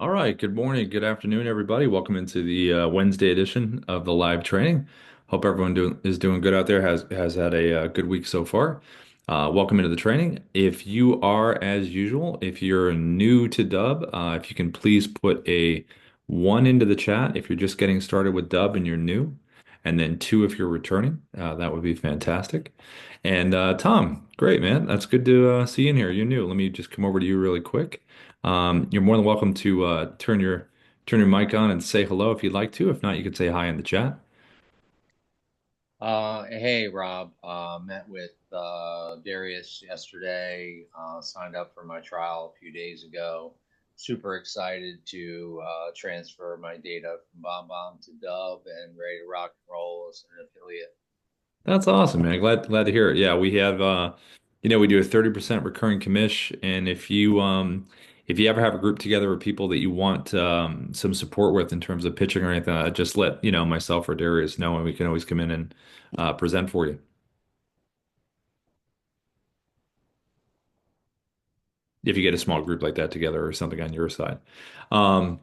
All right. Good morning. Good afternoon, everybody. Welcome into the Wednesday edition of the live training. Hope everyone is doing good out there. Has had a good week so far. Welcome into the training. If you are, as usual, if you're new to Dubb, if you can please put a one into the chat if you're just getting started with Dubb and you're new, and then two if you're returning. That would be fantastic. And Tom, great man. That's good to see you in here. You're new. Let me just come over to you really quick. You're more than welcome to turn your mic on and say hello if you'd like to. If not, you could say hi in the chat. Hey Rob, met with Darius yesterday, signed up for my trial a few days ago. Super excited to transfer my data from BombBomb to Dubb and ready to rock and roll as an affiliate. That's awesome, man. Glad to hear it. Yeah, we have we do a 30% recurring commish, and if you ever have a group together with people that you want some support with in terms of pitching or anything, just let myself or Darius know, and we can always come in and present for you if you get a small group like that together or something on your side. Um,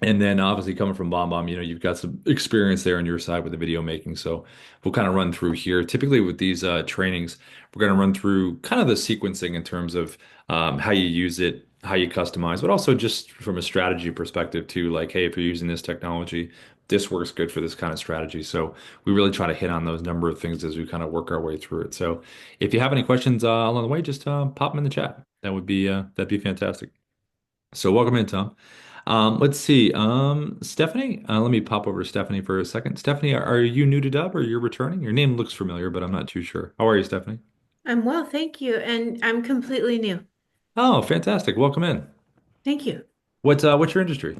And then obviously coming from BombBomb, you've got some experience there on your side with the video making. So we'll kind of run through here. Typically with these trainings, we're going to run through kind of the sequencing in terms of how you use it, how you customize, but also just from a strategy perspective too, like, hey, if you're using this technology, this works good for this kind of strategy. So we really try to hit on those number of things as we kind of work our way through it. So if you have any questions along the way, just pop them in the chat. That'd be fantastic. So welcome in, Tom. Let's see. Stephanie, let me pop over to Stephanie for a second. Stephanie, are you new to Dub or you're returning? Your name looks familiar, but I'm not too sure. How are you, Stephanie? I'm well, thank you. And I'm completely new. Oh, fantastic. Welcome in. Thank you. What's your industry?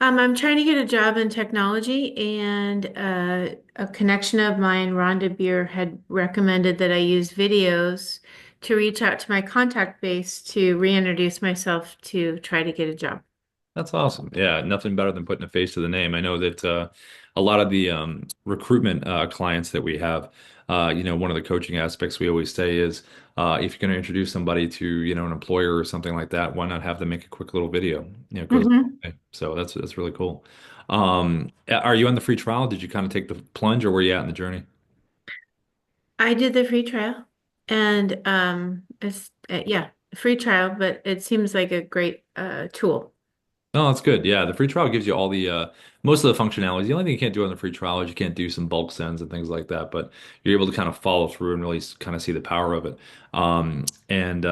I'm trying to get a job in technology, and a connection of mine, Rhonda Beer, had recommended that I use videos to reach out to my contact base to reintroduce myself to try to get a job. That's awesome. Yeah, nothing better than putting a face to the name. I know that a lot of the recruitment clients that we have, one of the coaching aspects we always say is if you're going to introduce somebody to, an employer or something like that, why not have them make a quick little video? It goes a long hmm way. So that's really cool. Are you on the free trial? Did you kind of take the plunge, or where you at in the journey? I did the free trial, and it's yeah, free trial, but it seems like a great tool. No, that's good. Yeah, the free trial gives you all the most of the functionalities. The only thing you can't do on the free trial is you can't do some bulk sends and things like that, but you're able to kind of follow through and really kind of see the power of it. And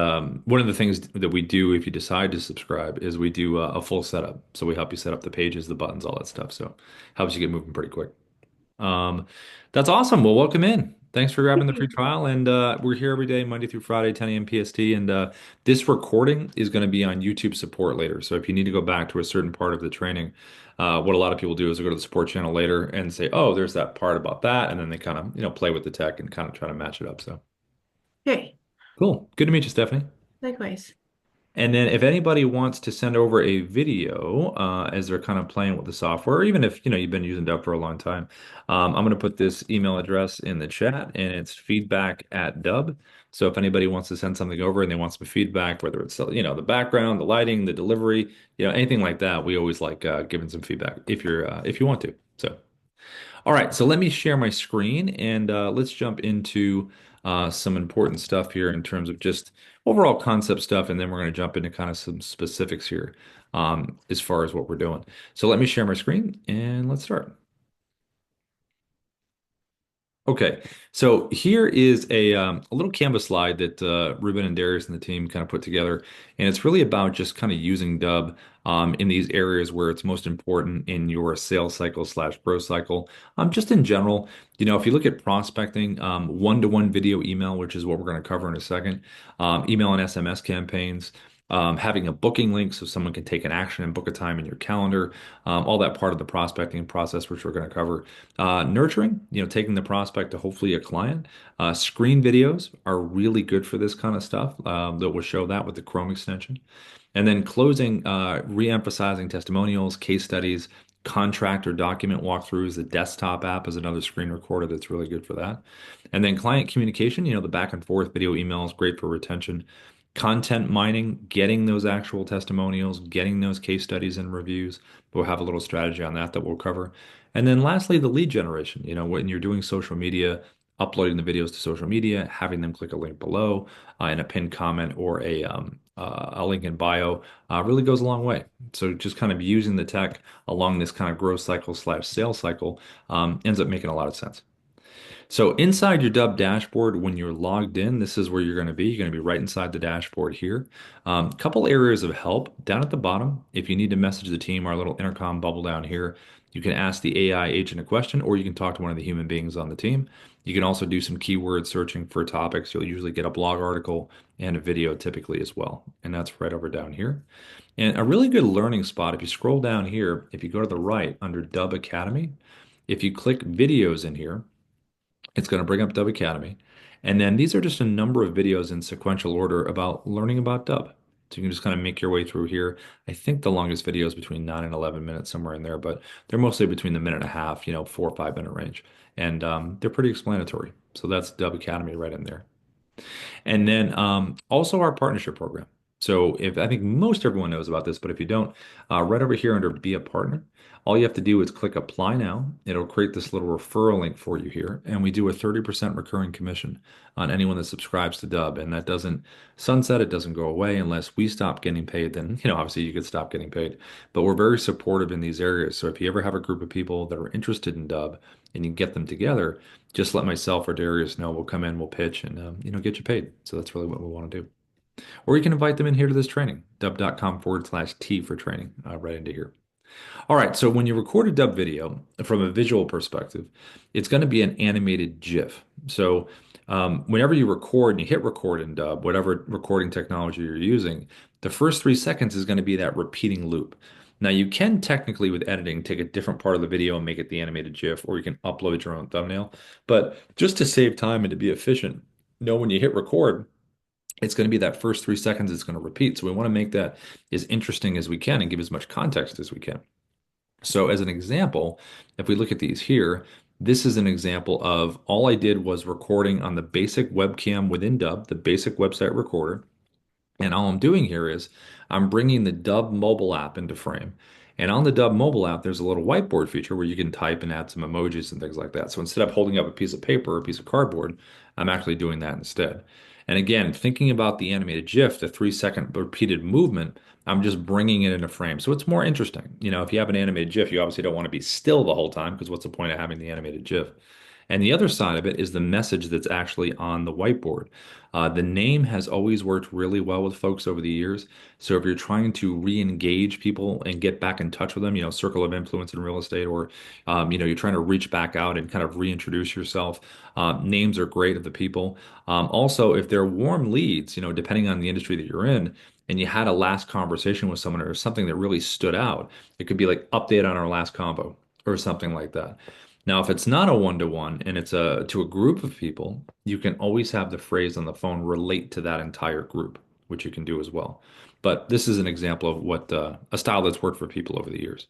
one of the things that we do if you decide to subscribe is we do a full setup. So we help you set up the pages, the buttons, all that stuff. So helps you get moving pretty quick. Um, that's awesome. Well, welcome in. Thanks for grabbing the free trial. And we're here every day, Monday through Friday, 10 a.m. PST. And this recording is going to be on YouTube support later. So if you need to go back to a certain part of the training, what a lot of people do is they go to the support channel later and say, oh, there's that part about that. And then they kind of, play with the tech and kind of try to match it up. So Okay, cool. Good to meet you, Stephanie. likewise. And then if anybody wants to send over a video as they're kind of playing with the software, or even if you've been using Dubb for a long time, I'm going to put this email address in the chat, and it's feedback@Dubb. So if anybody wants to send something over and they want some feedback, whether it's the background, the lighting, the delivery, anything like that, we always like giving some feedback if you want to. So. All right, so let me share my screen and let's jump into some important stuff here in terms of just overall concept stuff, and then we're going to jump into kind of some specifics here as far as what we're doing. So let me share my screen and let's start. Okay, so here is a little Canvas slide that Ruben and Darius and the team kind of put together, and it's really about just kind of using Dubb in these areas where it's most important in your sales cycle slash growth cycle. Just in general, if you look at prospecting, one-to-one video email, which is what we're going to cover in a second, email and SMS campaigns. Having a booking link so someone can take an action and book a time in your calendar, all that part of the prospecting process, which we're going to cover. Nurturing, taking the prospect to hopefully a client. Screen videos are really good for this kind of stuff. That will show that with the Chrome extension. And then closing, re-emphasizing testimonials, case studies, contract or document walkthroughs. The desktop app is another screen recorder that's really good for that. And then client communication, the back and forth video emails, great for retention. Content mining, getting those actual testimonials, getting those case studies and reviews. We'll have a little strategy on that we'll cover. And then lastly, the lead generation. When you're doing social media, uploading the videos to social media, having them click a link below in a pinned comment or a link in bio really goes a long way. So just kind of using the tech along this kind of growth cycle slash sales cycle ends up making a lot of sense. So inside your Dubb dashboard, when you're logged in, this is where you're going to be. You're going to be right inside the dashboard here. Couple areas of help down at the bottom. If you need to message the team, our little intercom bubble down here, you can ask the AI agent a question, or you can talk to one of the human beings on the team. You can also do some keyword searching for topics. You'll usually get a blog article and a video typically as well. And that's right over down here. And a really good learning spot, if you scroll down here, if you go to the right under Dubb Academy, if you click videos in here, it's going to bring up Dubb Academy. And then these are just a number of videos in sequential order about learning about Dubb. So you can just kind of make your way through here. I think the longest video is between 9 and 11 minutes, somewhere in there, but they're mostly between the minute and a half, 4 or 5 minute range. And they're pretty explanatory. So that's Dubb Academy right in there. And then also our partnership program. So if I think most everyone knows about this, but if you don't, right over here under Be a Partner, all you have to do is click Apply Now. It'll create this little referral link for you here, and we do a 30% recurring commission on anyone that subscribes to Dubb, and that doesn't sunset, it doesn't go away unless we stop getting paid. Then obviously you could stop getting paid, but we're very supportive in these areas. So if you ever have a group of people that are interested in Dubb and you get them together, just let myself or Darius know. We'll come in, we'll pitch, and get you paid. So that's really what we want to do. Or you can invite them in here to this training, dubb.com/T for training, right into here. All right, so when you record a Dubb video from a visual perspective, it's going to be an animated GIF. So whenever you record and you hit record in Dubb, whatever recording technology you're using, the first 3 seconds is going to be that repeating loop. Now, you can technically, with editing, take a different part of the video and make it the animated GIF, or you can upload your own thumbnail. But just to save time and to be efficient, when you hit record, it's going to be that first 3 seconds it's going to repeat. So we want to make that as interesting as we can and give as much context as we can. So as an example, if we look at these here, this is an example of all I did was recording on the basic webcam within Dubb, the basic website recorder. And all I'm doing here is I'm bringing the Dubb mobile app into frame. And on the Dubb mobile app, there's a little whiteboard feature where you can type and add some emojis and things like that. So instead of holding up a piece of paper or a piece of cardboard, I'm actually doing that instead. And again, thinking about the animated GIF, the 3 second repeated movement, I'm just bringing it into frame. So it's more interesting. If you have an animated GIF, you obviously don't want to be still the whole time because what's the point of having the animated GIF? And the other side of it is the message that's actually on the whiteboard. The name has always worked really well with folks over the years. So if you're trying to re-engage people and get back in touch with them, circle of influence in real estate, or you're trying to reach back out and kind of reintroduce yourself, names are great of the people. Also, if they're warm leads, depending on the industry that you're in, and you had a last conversation with someone or something that really stood out, it could be like update on our last combo or something like that. Now, if it's not a one-to-one and it's to a group of people, you can always have the phrase on the phone relate to that entire group, which you can do as well. But this is an example of what a style that's worked for people over the years.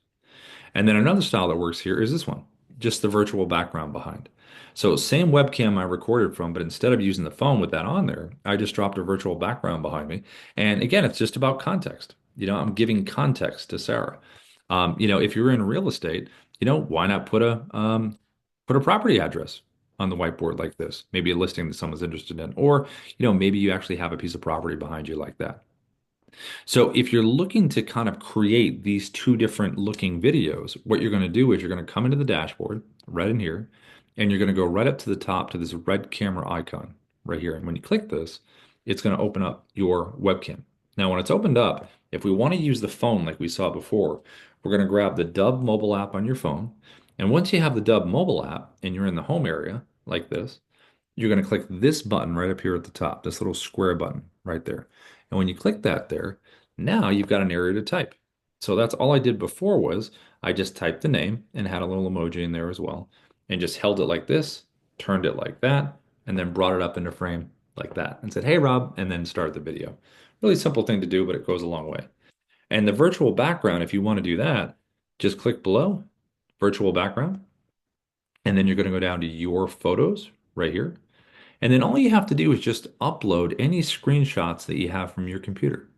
And then another style that works here is this one, just the virtual background behind. So same webcam I recorded from, but instead of using the phone with that on there, I just dropped a virtual background behind me. And again, it's just about context. I'm giving context to Sarah. If you're in real estate, why not put a property address on the whiteboard like this? Maybe a listing that someone's interested in, or maybe you actually have a piece of property behind you like that. So if you're looking to kind of create these two different looking videos, what you're going to do is you're going to come into the dashboard right in here, and you're going to go right up to the top to this red camera icon right here. And when you click this, it's going to open up your webcam. Now, when it's opened up, if we want to use the phone like we saw before, we're going to grab the Dubb mobile app on your phone. And once you have the Dubb mobile app and you're in the home area like this, you're going to click this button right up here at the top, this little square button right there. And when you click that there, now you've got an area to type. So that's all I did before was I just typed the name and had a little emoji in there as well, and just held it like this, turned it like that, and then brought it up into frame like that and said, "Hey, Rob," and then start the video. Really simple thing to do, but it goes a long way. And the virtual background, if you want to do that, just click below, virtual background, and then you're going to go down to your photos right here. And then all you have to do is just upload any screenshots that you have from your computer.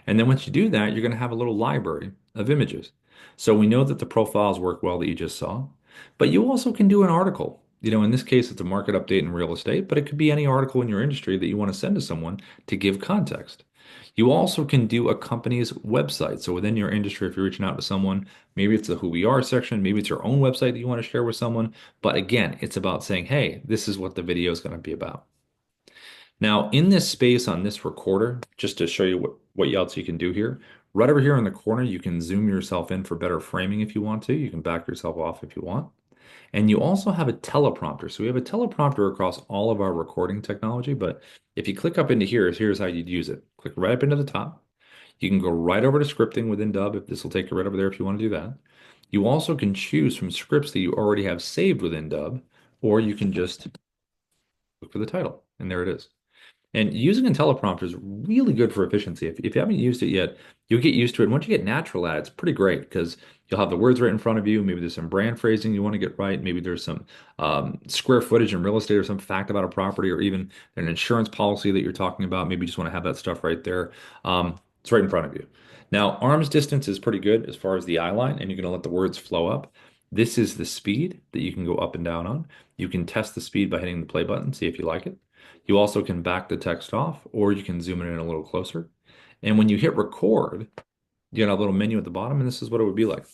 And then once you do that, you're going to have a little library of images. So we know that the profiles work well that you just saw, but you also can do an article. In this case, it's a market update in real estate, but it could be any article in your industry that you want to send to someone to give context. You also can do a company's website. So within your industry, if you're reaching out to someone, maybe it's a who we are section, maybe it's your own website that you want to share with someone. But again, it's about saying, hey, this is what the video is going to be about. Now, in this space on this recorder, just to show you what else you can do here, right over here in the corner, you can zoom yourself in for better framing if you want to. You can back yourself off if you want. And you also have a teleprompter. So we have a teleprompter across all of our recording technology, but if you click up into here, here's how you'd use it. Click right up into the top. You can go right over to scripting within Dubb if this will take you right over there if you want to do that. You also can choose from scripts that you already have saved within Dubb, or you can just look for the title, and there it is. And using a teleprompter is really good for efficiency. If you haven't used it yet, you'll get used to it. And once you get natural at it, it's pretty great because you'll have the words right in front of you. Maybe there's some brand phrasing you want to get right. Maybe there's some square footage in real estate or some fact about a property or even an insurance policy that you're talking about. Maybe you just want to have that stuff right there. It's right in front of you. Now, arm's distance is pretty good as far as the eye line, and you're going to let the words flow up. This is the speed that you can go up and down on. You can test the speed by hitting the play button, see if you like it. You also can back the text off, or you can zoom it in a little closer. And when you hit record, you get a little menu at the bottom, and this is what it would be like.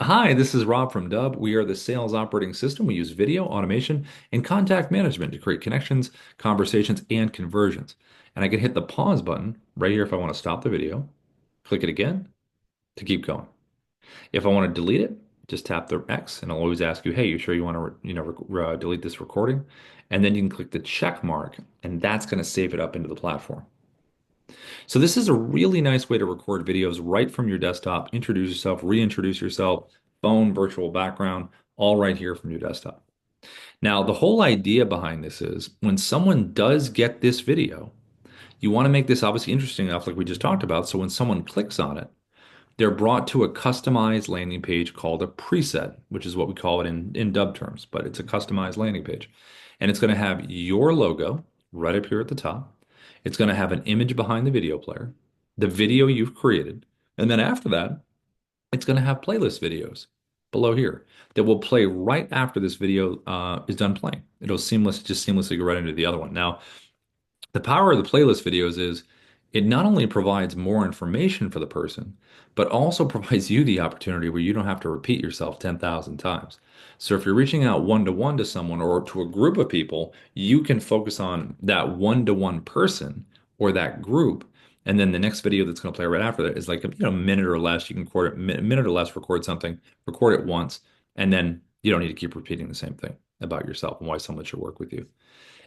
Hi, this is Rob from Dubb. We are the sales operating system. We use video, automation, and contact management to create connections, conversations, and conversions. And I can hit the pause button right here if I want to stop the video, click it again to keep going. If I want to delete it, just tap the X and I'll always ask you, hey, you sure you want to, delete this recording? And then you can click the check mark and that's going to save it up into the platform. So this is a really nice way to record videos right from your desktop, introduce yourself, reintroduce yourself, phone, virtual background, all right here from your desktop. Now, the whole idea behind this is when someone does get this video, you want to make this obviously interesting enough, like we just talked about. So when someone clicks on it, they're brought to a customized landing page called a preset, which is what we call it in Dubb terms, but it's a customized landing page. And it's going to have your logo right up here at the top. It's going to have an image behind the video player, the video you've created. And then after that, it's going to have playlist videos below here that will play right after this video is done playing. It'll just seamlessly go right into the other one. Now, the power of the playlist videos is it not only provides more information for the person, but also provides you the opportunity where you don't have to repeat yourself 10,000 times. So if you're reaching out one to one to someone or to a group of people, you can focus on that one to one person or that group. And then the next video that's going to play right after that is like a minute or less. You can record it a minute or less, record something, record it once, and then you don't need to keep repeating the same thing about yourself and why someone should work with you.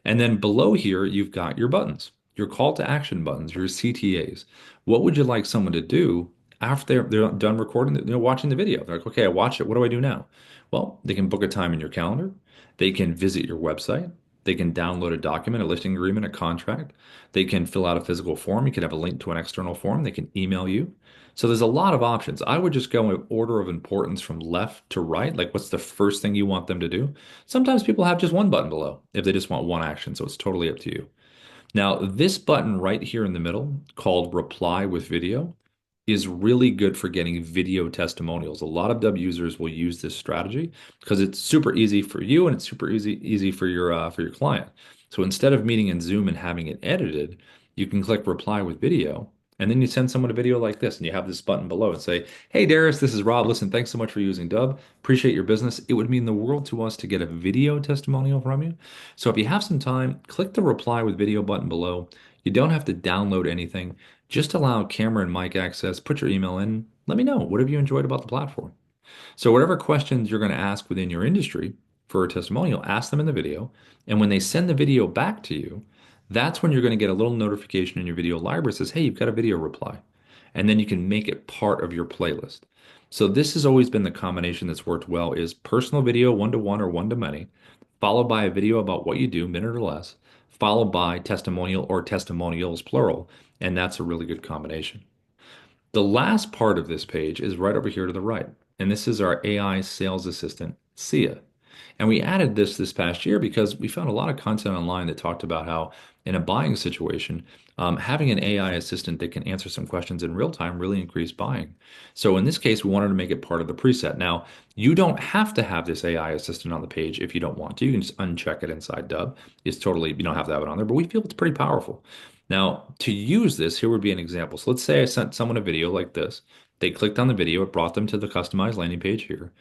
And then below here, you've got your buttons, your call to action buttons, your CTAs. What would you like someone to do after they're done recording, watching the video? They're like, okay, I watched it. What do I do now? Well, they can book a time in your calendar. They can visit your website. They can download a document, a listing agreement, a contract. They can fill out a physical form. You can have a link to an external form. They can email you. So there's a lot of options. I would just go in order of importance from left to right. Like, what's the first thing you want them to do? Sometimes people have just one button below if they just want one action, so it's totally up to you. Now, this button right here in the middle called Reply with Video is really good for getting video testimonials. A lot of Dubb users will use this strategy because it's super easy for you and it's super easy for your client. So instead of meeting in Zoom and having it edited, you can click Reply with Video. And then you send someone a video like this, and you have this button below and say, hey, Darius, this is Rob. Listen, thanks so much for using Dubb. Appreciate your business. It would mean the world to us to get a video testimonial from you. So if you have some time, click the reply with video button below. You don't have to download anything. Just allow camera and mic access, put your email in. Let me know. What have you enjoyed about the platform? So whatever questions you're going to ask within your industry for a testimonial, ask them in the video. And when they send the video back to you, that's when you're going to get a little notification in your video library that says, hey, you've got a video reply. And then you can make it part of your playlist. So this has always been the combination that's worked well is personal video, one-to-one or one-to-many, followed by a video about what you do, minute or less, followed by testimonial or testimonials, plural. And that's a really good combination. The last part of this page is right over here to the right. And this is our AI sales assistant, Sia. And we added this past year because we found a lot of content online that talked about how in a buying situation, having an AI assistant that can answer some questions in real time really increased buying. So in this case, we wanted to make it part of the preset. Now, you don't have to have this AI assistant on the page if you don't want to. You can just uncheck it inside Dubb. It's totally, you don't have to have it on there, but we feel it's pretty powerful. Now, to use this, here would be an example. So let's say I sent someone a video like this. They clicked on the video, it brought them to the customized landing page here,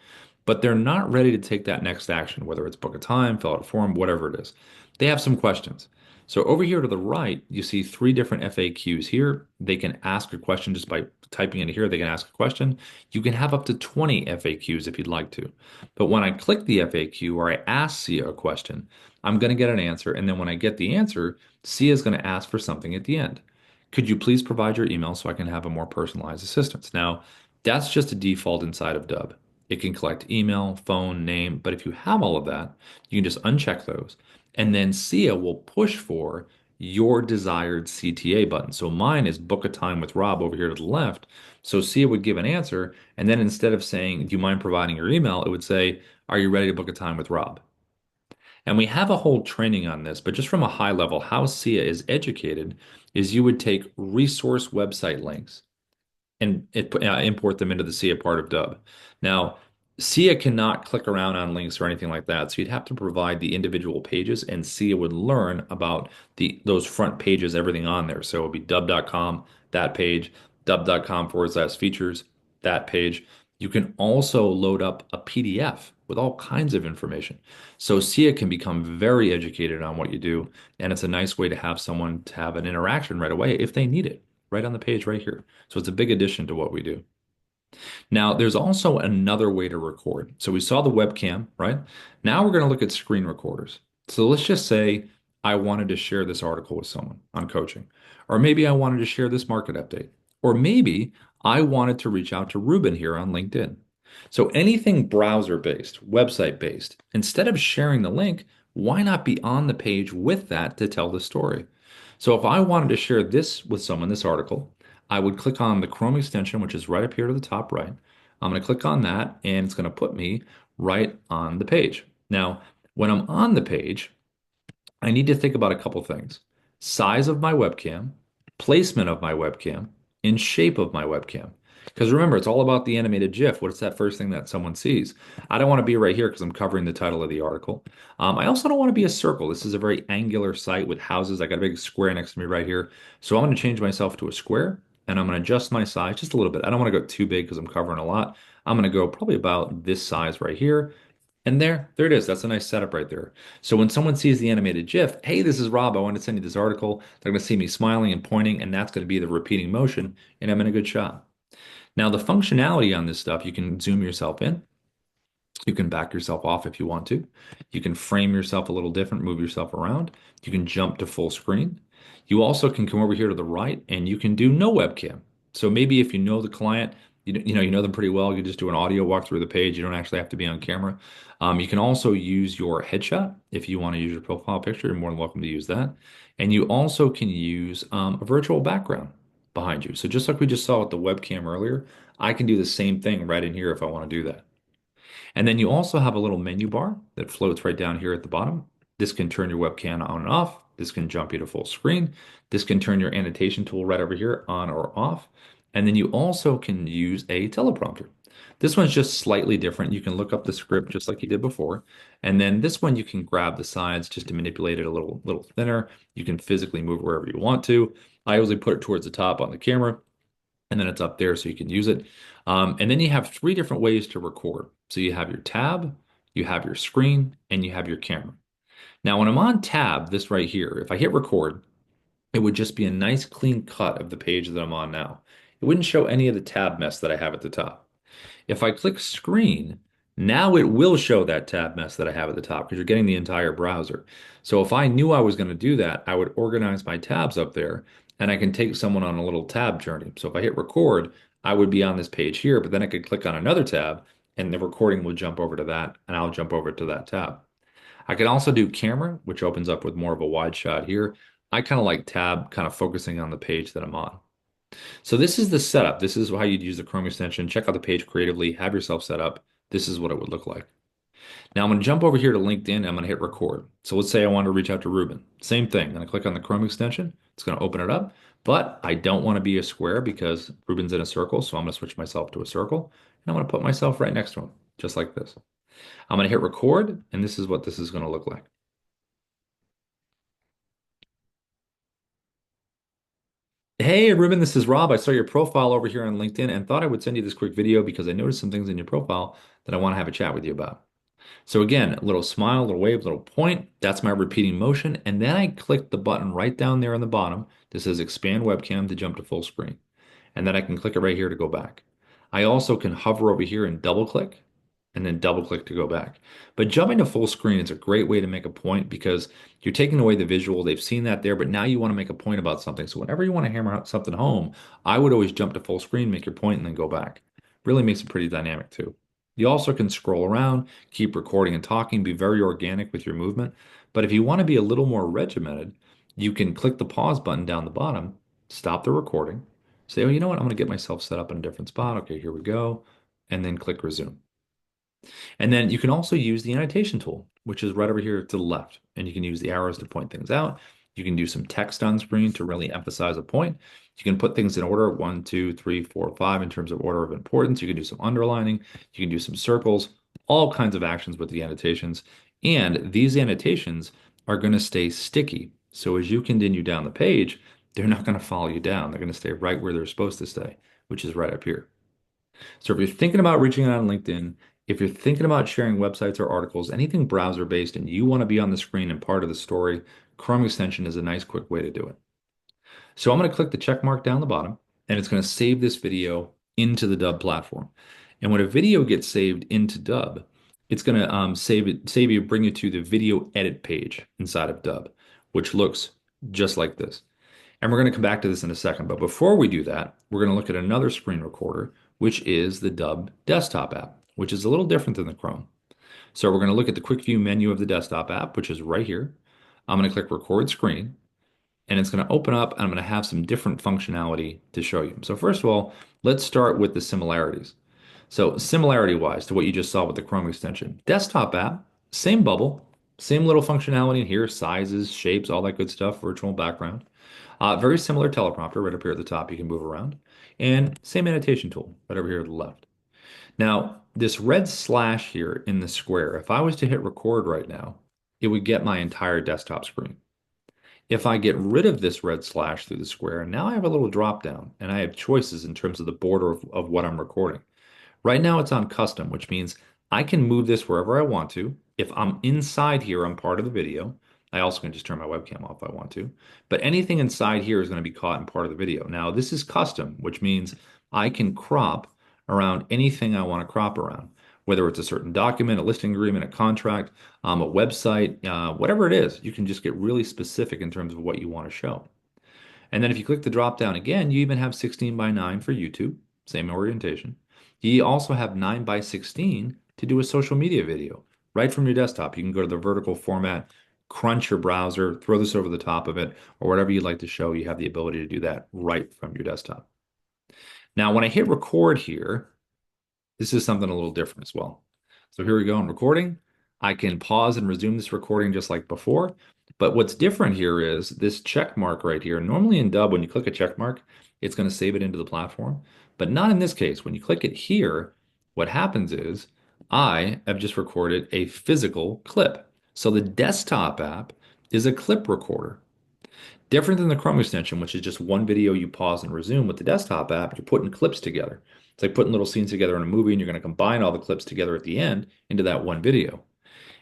but they're not ready to take that next action, whether it's book a time, fill out a form, whatever it is. They have some questions. So over here to the right, you see three different FAQs here. They can ask a question just by typing into here. They can ask a question. You can have up to 20 FAQs if you'd like to. But when I click the FAQ or I ask Sia a question, I'm going to get an answer. And then when I get the answer, Sia is going to ask for something at the end. Could you please provide your email so I can have a more personalized assistance? Now, that's just a default inside of Dubb. It can collect email, phone, name, but if you have all of that, you can just uncheck those. And then SIA will push for your desired CTA button. So mine is book a time with Rob over here to the left. So SIA would give an answer. And then instead of saying, do you mind providing your email? It would say, are you ready to book a time with Rob? And we have a whole training on this, but just from a high level, how SIA is educated is you would take resource website links and import them into the SIA part of Dubb. Now, SIA cannot click around on links or anything like that, so you'd have to provide the individual pages, and SIA would learn about those front pages, everything on there. So it would be dubb.com, that page, dubb.com/features, that page. You can also load up a PDF with all kinds of information. So SIA can become very educated on what you do, and it's a nice way to have someone to have an interaction right away if they need it, right on the page right here. So it's a big addition to what we do. Now, there's also another way to record. So we saw the webcam, right? Now we're going to look at screen recorders. So let's just say I wanted to share this article with someone on coaching, or maybe I wanted to share this market update, or maybe I wanted to reach out to Ruben here on LinkedIn. So anything browser based, website based, instead of sharing the link, why not be on the page with that to tell the story? So if I wanted to share this with someone, this article, I would click on the Chrome extension, which is right up here to the top right. I'm going to click on that, and it's going to put me right on the page. Now, when I'm on the page, I need to think about a couple things. Size of my webcam, placement of my webcam, and shape of my webcam. Because remember, it's all about the animated GIF. What's that first thing that someone sees? I don't want to be right here because I'm covering the title of the article. I also don't want to be a circle. This is a very angular site with houses. I got a big square next to me right here. So I'm going to change myself to a square, and I'm going to adjust my size just a little bit. I don't want to go too big because I'm covering a lot. I'm going to go probably about this size right here. And there it is. That's a nice setup right there. So when someone sees the animated GIF, hey, this is Rob. I want to send you this article. They're going to see me smiling and pointing, and that's going to be the repeating motion, and I'm in a good shot. Now, the functionality on this stuff, you can zoom yourself in. You can back yourself off if you want to. You can frame yourself a little different, move yourself around. You can jump to full screen. You also can come over here to the right and you can do no webcam. So maybe if you know the client, you know them pretty well, you just do an audio walk through the page. You don't actually have to be on camera. You can also use your headshot if you want to use your profile picture. You're more than welcome to use that. And you also can use a virtual background behind you. So just like we just saw with the webcam earlier, I can do the same thing right in here if I want to do that. And then you also have a little menu bar that floats right down here at the bottom. This can turn your webcam on and off. This can jump you to full screen. This can turn your annotation tool right over here on or off. And then you also can use a teleprompter. This one's just slightly different. You can look up the script just like you did before. And then this one you can grab the sides just to manipulate it a little thinner. You can physically move wherever you want to. I usually put it towards the top on the camera and then it's up there so you can use it. And then you have three different ways to record. So you have your tab, you have your screen, and you have your camera. Now, when I'm on tab, this right here, if I hit record, it would just be a nice clean cut of the page that I'm on now. It wouldn't show any of the tab mess that I have at the top. If I click screen, now it will show that tab mess that I have at the top because you're getting the entire browser. So if I knew I was going to do that, I would organize my tabs up there and I can take someone on a little tab journey. So if I hit record, I would be on this page here, but then I could click on another tab and the recording will jump over to that and I'll jump over to that tab. I can also do camera, which opens up with more of a wide shot here. I kind of like tab, kind of focusing on the page that I'm on. So this is the setup. This is how you'd use the Chrome extension. Check out the page creatively, have yourself set up. This is what it would look like. Now I'm going to jump over here to LinkedIn. I'm going to hit record. So let's say I want to reach out to Ruben. Same thing. I'm going to click on the Chrome extension. It's going to open it up, but I don't want to be a square because Ruben's in a circle. So I'm going to switch myself to a circle and I'm going to put myself right next to him, just like this. I'm going to hit record, and this is what this is going to look like. Hey, Ruben, this is Rob. I saw your profile over here on LinkedIn and thought I would send you this quick video because I noticed some things in your profile that I want to have a chat with you about. So again, a little smile, a little wave, a little point. That's my repeating motion. And then I click the button right down there on the bottom that says expand webcam to jump to full screen. And then I can click it right here to go back. I also can hover over here and double click and then double click to go back. But jumping to full screen is a great way to make a point because you're taking away the visual. They've seen that there, but now you want to make a point about something. So whenever you want to hammer out something home, I would always jump to full screen, make your point, and then go back. Really makes it pretty dynamic too. You also can scroll around, keep recording and talking, be very organic with your movement. But if you want to be a little more regimented, you can click the pause button down the bottom, stop the recording, say, oh, you know what? I'm going to get myself set up in a different spot. Okay, here we go. And then click resume. And then you can also use the annotation tool, which is right over here to the left. And you can use the arrows to point things out. You can do some text on screen to really emphasize a point. You can put things in order, 1, 2, 3, 4, 5 in terms of order of importance. You can do some underlining. You can do some circles, all kinds of actions with the annotations. And these annotations are going to stay sticky. So as you continue down the page, they're not going to follow you down. They're going to stay right where they're supposed to stay, which is right up here. So if you're thinking about reaching out on LinkedIn, if you're thinking about sharing websites or articles, anything browser based, and you want to be on the screen and part of the story, Chrome extension is a nice quick way to do it. So I'm going to click the check mark down the bottom, and it's going to save this video into the Dubb platform. And when a video gets saved into Dubb, it's going to save you, bring you to the video edit page inside of Dubb, which looks just like this. And we're going to come back to this in a second. But before we do that, we're going to look at another screen recorder, which is the Dubb desktop app, which is a little different than the Chrome. So we're going to look at the quick view menu of the desktop app, which is right here. I'm going to click record screen, and it's going to open up, and I'm going to have some different functionality to show you. So first of all, let's start with the similarities. So similarity wise to what you just saw with the Chrome extension, desktop app, same bubble, same little functionality in here, sizes, shapes, all that good stuff, virtual background. Very similar teleprompter right up here at the top you can move around. And same annotation tool right over here to the left. Now, this red slash here in the square, if I was to hit record right now, it would get my entire desktop screen. If I get rid of this red slash through the square, now I have a little drop down and I have choices in terms of the border of what I'm recording. Right now it's on custom, which means I can move this wherever I want to. If I'm inside here, I'm part of the video. I also can just turn my webcam off if I want to. But anything inside here is going to be caught in part of the video. Now, this is custom, which means I can crop around anything I want to crop around, whether it's a certain document, a listing agreement, a contract, a website, whatever it is. You can just get really specific in terms of what you want to show. And then if you click the drop down again, you even have 16 by 9 for YouTube, same orientation. You also have 9 by 16 to do a social media video right from your desktop. You can go to the vertical format, crunch your browser, throw this over the top of it, or whatever you'd like to show. You have the ability to do that right from your desktop. Now, when I hit record here, this is something a little different as well. So here we go, I'm recording. I can pause and resume this recording just like before. But what's different here is this check mark right here. Normally in Dubb, when you click a check mark, it's going to save it into the platform. But not in this case. When you click it here, what happens is I have just recorded a physical clip. So the desktop app is a clip recorder. Different than the Chrome extension, which is just one video you pause and resume. With the desktop app, you're putting clips together. It's like putting little scenes together in a movie, and you're going to combine all the clips together at the end into that one video.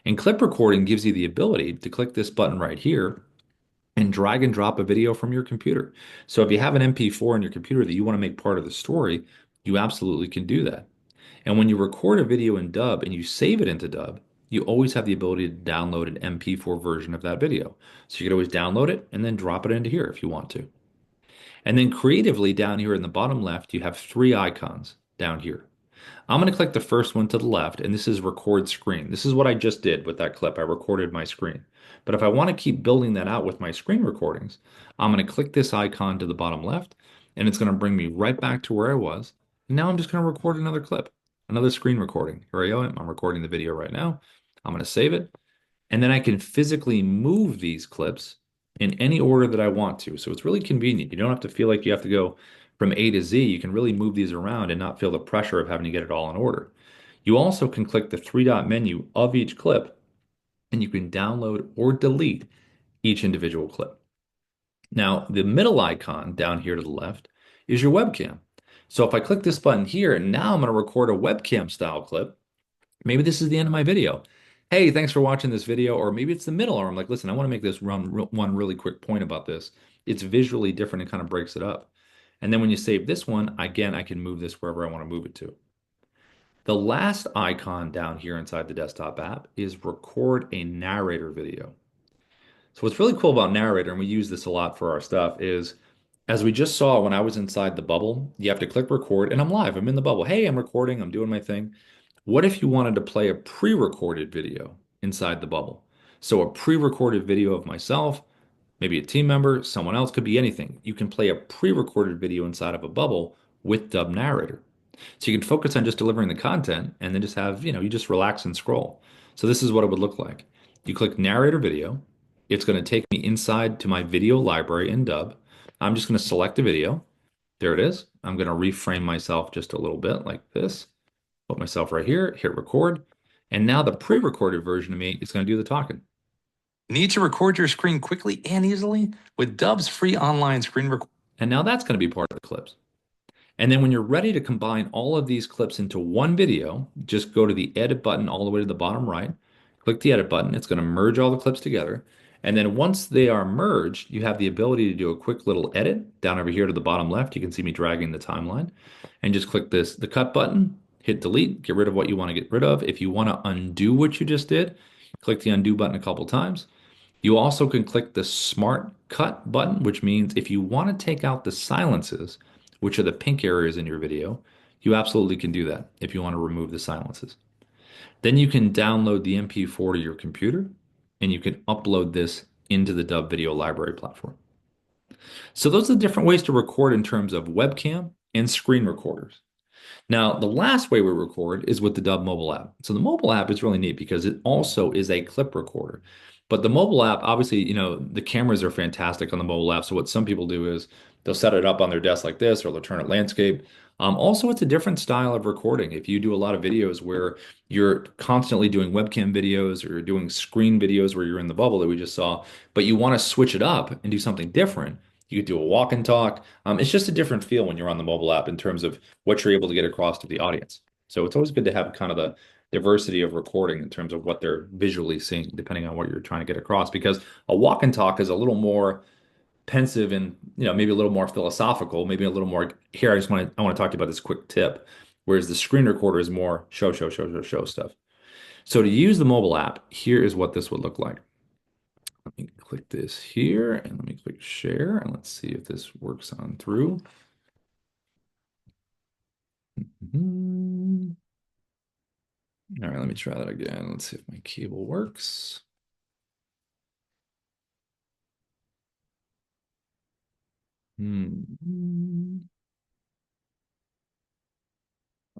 And clip recording gives you the ability to click this button right here and drag and drop a video from your computer. So if you have an MP4 on your computer that you want to make part of the story, you absolutely can do that. And when you record a video in Dubb and you save it into Dubb, you always have the ability to download an MP4 version of that video. So you can always download it and then drop it into here if you want to. And then creatively down here in the bottom left, you have three icons down here. I'm going to click the first one to the left, and this is record screen. This is what I just did with that clip. I recorded my screen. But if I want to keep building that out with my screen recordings, I'm going to click this icon to the bottom left, and it's going to bring me right back to where I was. And now I'm just going to record another clip. another screen recording. Here I go. I'm recording the video right now. I'm going to save it. And then I can physically move these clips in any order that I want to. So it's really convenient. You don't have to feel like you have to go from A to Z. You can really move these around and not feel the pressure of having to get it all in order. You also can click the three dot menu of each clip and you can download or delete each individual clip. Now, the middle icon down here to the left is your webcam. So if I click this button here, now I'm going to record a webcam style clip. Maybe this is the end of my video. Hey, thanks for watching this video. Or maybe it's the middle, or I'm like, listen, I want to make this one really quick point about this. It's visually different and kind of breaks it up. And then when you save this one, again, I can move this wherever I want to move it to. The last icon down here inside the desktop app is record a narrator video. So what's really cool about narrator, and we use this a lot for our stuff, is as we just saw when I was inside the bubble, you have to click record and I'm live. I'm in the bubble. Hey, I'm recording. I'm doing my thing. What if you wanted to play a pre-recorded video inside the bubble? So a pre-recorded video of myself, maybe a team member, someone else, could be anything. You can play a pre-recorded video inside of a bubble with Dubb Narrator. So you can focus on just delivering the content and then just have, you just relax and scroll. So this is what it would look like. You click narrator video. It's going to take me inside to my video library in Dubb. I'm just going to select a video. There it is. I'm going to reframe myself just a little bit like this. Put myself right here, hit record. And now the pre-recorded version of me is going to do the talking. Need to record your screen quickly and easily with Dubb's free online screen record. And now that's going to be part of the clips. And then when you're ready to combine all of these clips into one video, just go to the edit button all the way to the bottom right, click the edit button. It's going to merge all the clips together. And then once they are merged, you have the ability to do a quick little edit down over here to the bottom left. You can see me dragging the timeline and just click the cut button, hit delete, get rid of what you want to get rid of. If you want to undo what you just did, click the undo button a couple times. You also can click the Smart Cut button, which means if you want to take out the silences, which are the pink areas in your video, you absolutely can do that if you want to remove the silences. Then you can download the MP4 to your computer and you can upload this into the Dubb Video Library platform. So those are the different ways to record in terms of webcam and screen recorders. Now, the last way we record is with the Dubb mobile app. So the mobile app is really neat because it also is a clip recorder. But the mobile app, obviously, the cameras are fantastic on the mobile app. So what some people do is they'll set it up on their desk like this, or they'll turn it landscape. Also, it's a different style of recording. If you do a lot of videos where you're constantly doing webcam videos or you're doing screen videos where you're in the bubble that we just saw, but you want to switch it up and do something different, you could do a walk and talk. It's just a different feel when you're on the mobile app in terms of what you're able to get across to the audience. So it's always good to have kind of the diversity of recording in terms of what they're visually seeing, depending on what you're trying to get across. Because a walk and talk is a little more pensive and maybe a little more philosophical, maybe a little more here. I want to talk to you about this quick tip. Whereas the screen recorder is more show stuff. So to use the mobile app, here is what this would look like. Let me click this here and let me click share and let's see if this works on through. Mhm. All right, let me try that again. Let's see if my cable works. Hmm.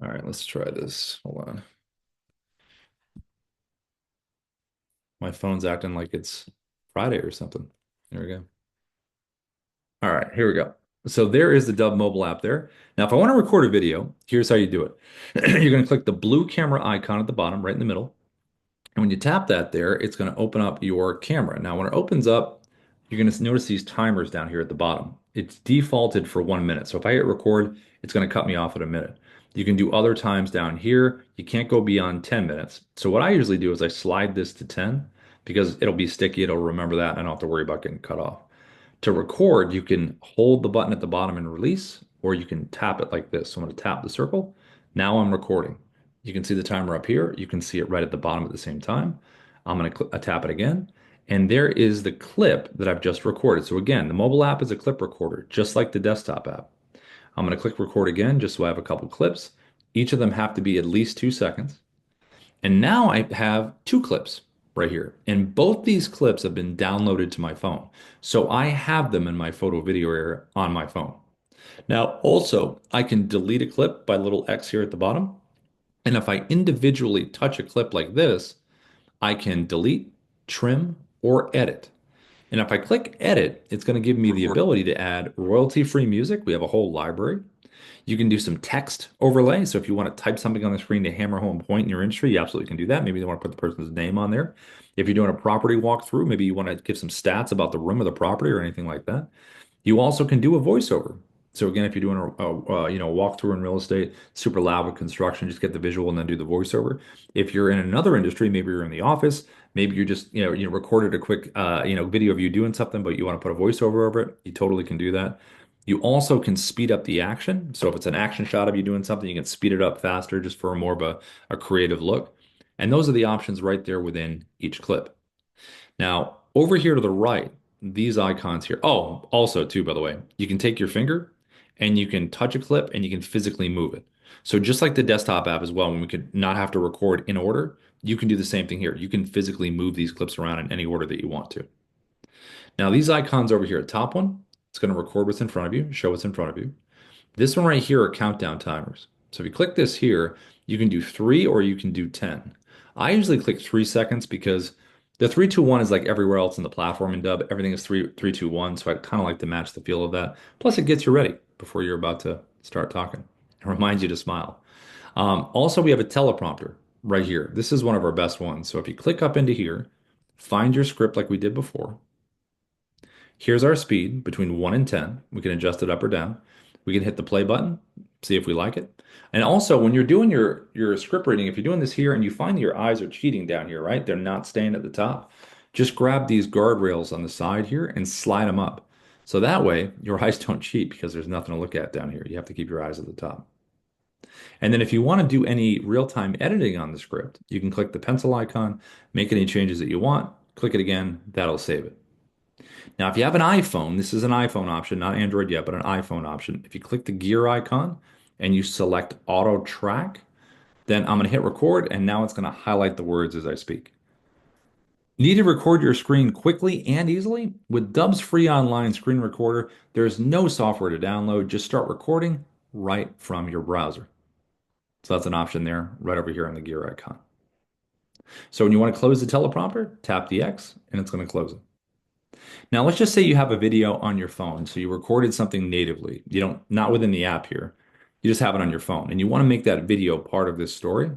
All right, let's try this. Hold on. My phone's acting like it's Friday or something. There we go. All right, here we go. So there is the Dubb mobile app there. Now, if I want to record a video, here's how you do it. You're going to click the blue camera icon at the bottom, right in the middle. And when you tap that there, it's going to open up your camera. Now, when it opens up, you're going to notice these timers down here at the bottom. It's defaulted for 1 minute. So if I hit record, it's going to cut me off at a minute. You can do other times down here. You can't go beyond 10 minutes. So what I usually do is I slide this to 10 because it'll be sticky. It'll remember that. And I don't have to worry about getting cut off. To record, you can hold the button at the bottom and release, or you can tap it like this. So I'm going to tap the circle. Now I'm recording. You can see the timer up here. You can see it right at the bottom at the same time. I'm going to tap it again. And there is the clip that I've just recorded. So again, the mobile app is a clip recorder, just like the desktop app. I'm going to click record again, just so I have a couple clips. Each of them have to be at least 2 seconds. And now I have two clips right here. And both these clips have been downloaded to my phone. So I have them in my photo video area on my phone. Now, also, I can delete a clip by little X here at the bottom. And if I individually touch a clip like this, I can delete, trim, or edit. And if I click edit, it's going to give me the ability to add royalty-free music. We have a whole library. You can do some text overlay. So if you want to type something on the screen to hammer home a point in your industry, you absolutely can do that. Maybe you want to put the person's name on there. If you're doing a property walkthrough, maybe you want to give some stats about the room or the property or anything like that. You also can do a voiceover. So again, if you're doing a walkthrough in real estate, super loud with construction, just get the visual and then do the voiceover. If you're in another industry, maybe you're in the office, maybe you're just you recorded a quick video of you doing something, but you want to put a voiceover over it, you totally can do that. You also can speed up the action. So if it's an action shot of you doing something, you can speed it up faster just for more of a creative look. And those are the options right there within each clip. Now, over here to the right, these icons here. Oh, also too, by the way, you can take your finger and you can touch a clip and you can physically move it. So just like the desktop app as well, when we could not have to record in order, you can do the same thing here. You can physically move these clips around in any order that you want to. Now, these icons over here at top one, it's going to record what's in front of you, show what's in front of you. This one right here are countdown timers. So if you click this here, you can do 3 or you can do 10. I usually click 3 seconds because the 3-2-1 is like everywhere else in the platform in Dubb. Everything is 3-3-2-1. So I kind of like to match the feel of that. Plus, it gets you ready before you're about to start talking. It reminds you to smile. Also, we have a teleprompter right here. This is one of our best ones. So if you click up into here, find your script like we did before. Here's our speed between 1 and 10. We can adjust it up or down. We can hit the play button, see if we like it. And also, when you're doing your script reading, if you're doing this here and you find that your eyes are cheating down here, right? They're not staying at the top. Just grab these guardrails on the side here and slide them up. So that way, your eyes don't cheat because there's nothing to look at down here. You have to keep your eyes at the top. And then if you want to do any real-time editing on the script, you can click the pencil icon, make any changes that you want, click it again, that'll save it. Now, if you have an iPhone, this is an iPhone option, not Android yet, but an iPhone option. If you click the gear icon and you select auto track, then I'm going to hit record and now it's going to highlight the words as I speak. Need to record your screen quickly and easily? With Dubb's free online screen recorder, there's no software to download. Just start recording right from your browser. So that's an option there, right over here on the gear icon. So when you want to close the teleprompter, tap the X and it's going to close it. Now, let's just say you have a video on your phone. So you recorded something natively. You don't, not within the app here. You just have it on your phone and you want to make that video part of this story.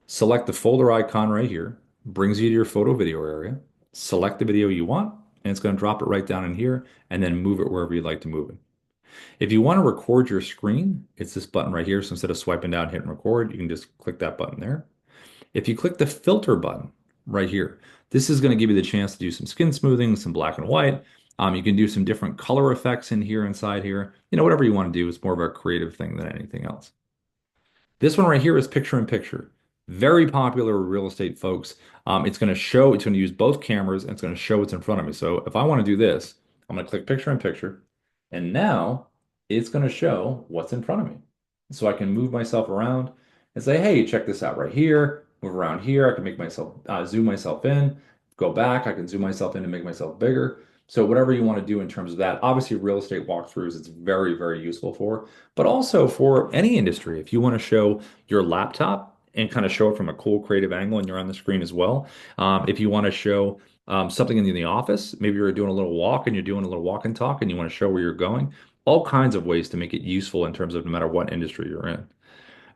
Select the folder icon right here, brings you to your photo video area. Select the video you want, and it's going to drop it right down in here and then move it wherever you'd like to move it. If you want to record your screen, it's this button right here. So instead of swiping down, hitting record, you can just click that button there. If you click the filter button right here, this is going to give you the chance to do some skin smoothing, some black and white. You can do some different color effects in here, inside here. Whatever you want to do. It's more of a creative thing than anything else. This one right here is picture in picture. Very popular with real estate folks. It's going to show, it's going to use both cameras and it's going to show what's in front of me. So if I want to do this, I'm going to click picture in picture. And now it's going to show what's in front of me. So I can move myself around and say, hey, check this out right here. Move around here. I can make myself zoom myself in, go back. I can zoom myself in and make myself bigger. So whatever you want to do in terms of that, obviously real estate walkthroughs, it's very, very useful for, but also for any industry. If you want to show your laptop and kind of show it from a cool creative angle and you're on the screen as well. If you want to show something in the office, maybe you're doing a little walk and you're doing a little walk and talk and you want to show where you're going, all kinds of ways to make it useful in terms of no matter what industry you're in.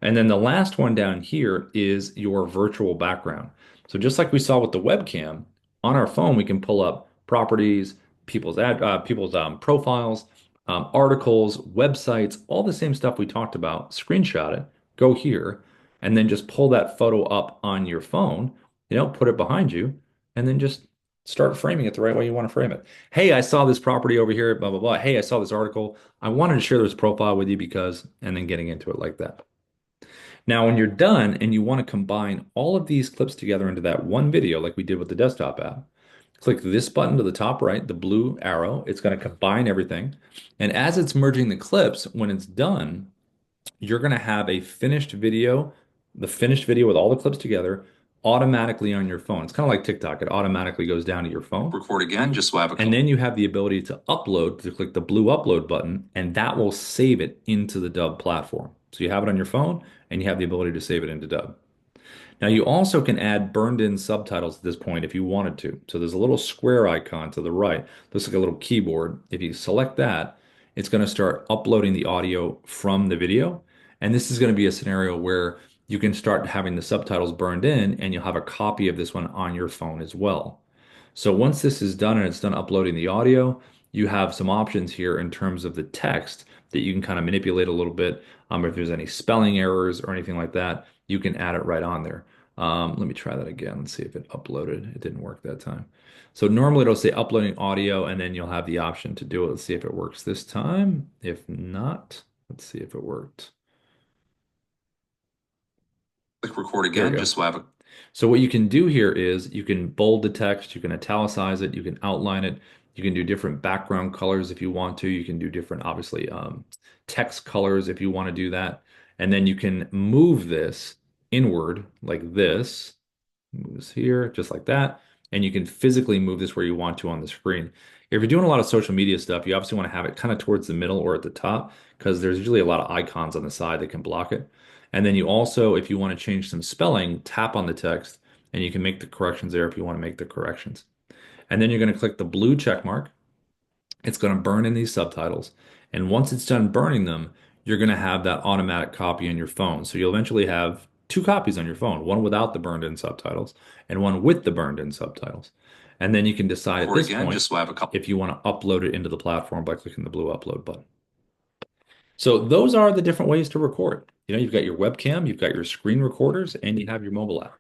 And then the last one down here is your virtual background. So just like we saw with the webcam, on our phone we can pull up properties, people's profiles, articles, websites, all the same stuff we talked about. Screenshot it, go here, and then just pull that photo up on your phone. Put it behind you, and then just start framing it the right way you want to frame it. Hey, I saw this property over here, blah blah blah. Hey, I saw this article. I wanted to share this profile with you because, and then getting into it like that. Now, when you're done and you want to combine all of these clips together into that one video, like we did with the desktop app, click this button to the top right, the blue arrow. It's going to combine everything. And as it's merging the clips, when it's done, you're going to have a finished video, the finished video with all the clips together, automatically on your phone. It's kind of like TikTok. It automatically goes down to your phone. Record again, just so I have a. And then you have the ability to upload, to click the blue upload button, and that will save it into the Dubb platform. So you have it on your phone and you have the ability to save it into Dubb. Now you also can add burned in subtitles at this point if you wanted to. So there's a little square icon to the right. Looks like a little keyboard. If you select that, it's going to start uploading the audio from the video. And this is going to be a scenario where you can start having the subtitles burned in and you'll have a copy of this one on your phone as well. So once this is done and it's done uploading the audio, you have some options here in terms of the text that you can kind of manipulate a little bit. If there's any spelling errors or anything like that, you can add it right on there. Let me try that again. Let's see if it uploaded. It didn't work that time. So normally it'll say uploading audio and then you'll have the option to do it. Let's see if it works this time. If not, let's see if it worked. Click record There we again, go. Just so I have a So what you can do here is you can bold the text, you can italicize it, you can outline it, you can do different background colors if you want to, you can do different, obviously, text colors if you want to do that. And then you can move this inward like this, move this here, just like that. And you can physically move this where you want to on the screen. If you're doing a lot of social media stuff, you obviously want to have it kind of towards the middle or at the top because there's usually a lot of icons on the side that can block it. And then you also, if you want to change some spelling, tap on the text and you can make the corrections there if you want to make the corrections. And then you're going to click the blue check mark. It's going to burn in these subtitles. And once it's done burning them, you're going to have that automatic copy on your phone. So you'll eventually have two copies on your phone, one without the burned in subtitles and one with the burned in subtitles. And then you can decide at this point just so I have a couple. If you want to upload it into the platform by clicking the blue upload button. So those are the different ways to record. You've got your webcam, you've got your screen recorders, and you have your mobile app.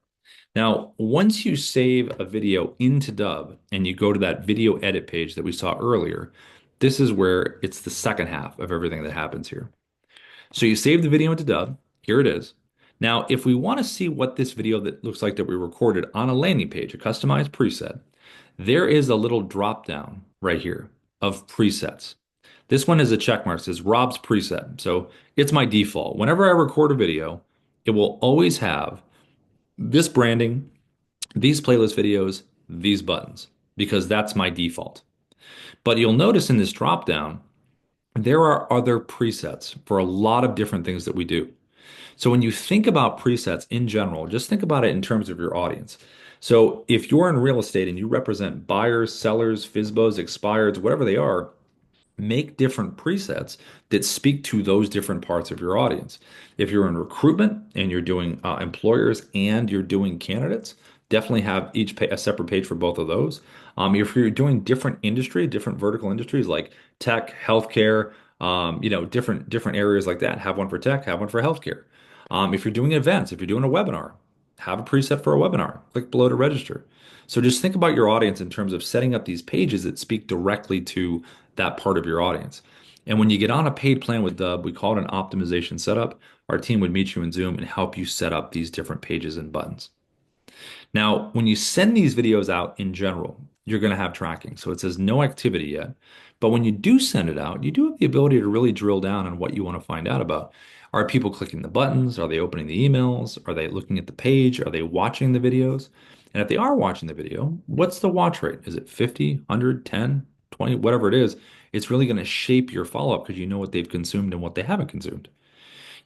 Now, once you save a video into Dubb and you go to that video edit page that we saw earlier, this is where it's the second half of everything that happens here. So you save the video into Dubb. Here it is. Now, if we want to see what this video that looks like that we recorded on a landing page, a customized preset, there is a little drop down right here of presets. This one is a check mark. It says Rob's preset. So it's my default. Whenever I record a video, it will always have this branding, these playlist videos, these buttons, because that's my default. But you'll notice in this drop down, there are other presets for a lot of different things that we do. So when you think about presets in general, just think about it in terms of your audience. So if you're in real estate and you represent buyers, sellers, FSBOs, expireds, whatever they are, make different presets that speak to those different parts of your audience. If you're in recruitment and you're doing employers and you're doing candidates, definitely have a separate page for both of those. If you're doing different industry, different vertical industries like tech, healthcare, different areas like that, have one for tech, have one for healthcare. If you're doing events, if you're doing a webinar, have a preset for a webinar. Click below to register. So just think about your audience in terms of setting up these pages that speak directly to that part of your audience. And when you get on a paid plan with Dubb, we call it an optimization setup. Our team would meet you in Zoom and help you set up these different pages and buttons. Now, when you send these videos out in general, you're going to have tracking. So it says no activity yet. But when you do send it out, you do have the ability to really drill down on what you want to find out about. Are people clicking the buttons? Are they opening the emails? Are they looking at the page? Are they watching the videos? And if they are watching the video, what's the watch rate? Is it 50, 100, 10, 20, whatever it is? It's really going to shape your follow-up because you know what they've consumed and what they haven't consumed.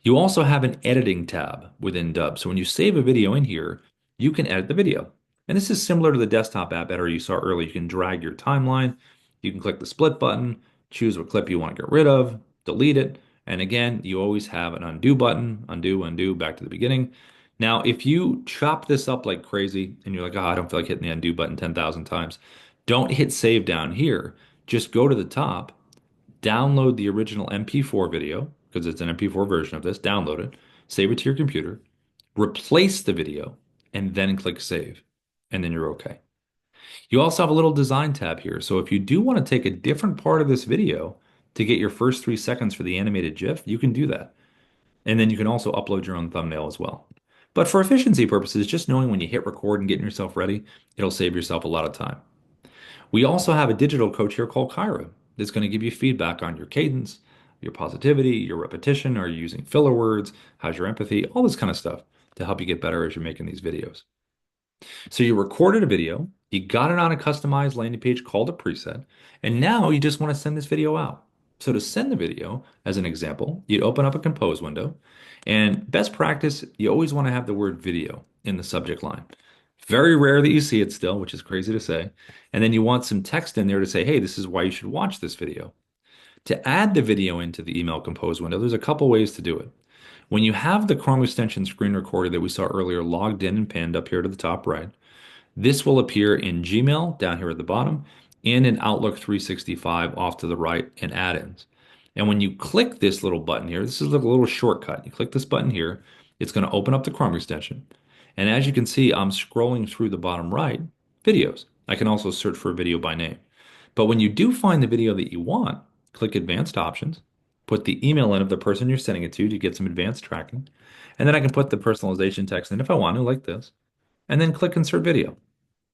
You also have an editing tab within Dubb. So when you save a video in here, you can edit the video. And this is similar to the desktop app editor you saw earlier. You can drag your timeline, you can click the split button, choose what clip you want to get rid of, delete it. And again, you always have an undo button, undo, undo, back to the beginning. Now, if you chop this up like crazy and you're like, oh, I don't feel like hitting the undo button 10,000 times, don't hit save down here. Just go to the top, download the original MP4 video, because it's an MP4 version of this, download it, save it to your computer, replace the video, and then click save. And then you're okay. You also have a little design tab here. So if you do want to take a different part of this video to get your first 3 seconds for the animated GIF, you can do that. And then you can also upload your own thumbnail as well. But for efficiency purposes, just knowing when you hit record and getting yourself ready, it'll save yourself a lot of time. We also have a digital coach here called Kyra that's going to give you feedback on your cadence, your positivity, your repetition. Are you using filler words? How's your empathy? All this kind of stuff to help you get better as you're making these videos. So you recorded a video, you got it on a customized landing page called a preset, and now you just want to send this video out. So to send the video, as an example, you'd open up a compose window, and best practice, you always want to have the word video in the subject line. Very rare that you see it still, which is crazy to say. And then you want some text in there to say, hey, this is why you should watch this video. To add the video into the email compose window, there's a couple ways to do it. When you have the Chrome extension screen recorder that we saw earlier logged in and pinned up here to the top right, this will appear in Gmail down here at the bottom and in Outlook 365 off to the right in add-ins. And when you click this little button here, this is like a little shortcut. You click this button here, it's going to open up the Chrome extension. And as you can see, I'm scrolling through the bottom right, videos. I can also search for a video by name. But when you do find the video that you want, click Advanced Options, put the email in of the person you're sending it to get some advanced tracking. And then I can put the personalization text in if I want to, like this, and then click Insert Video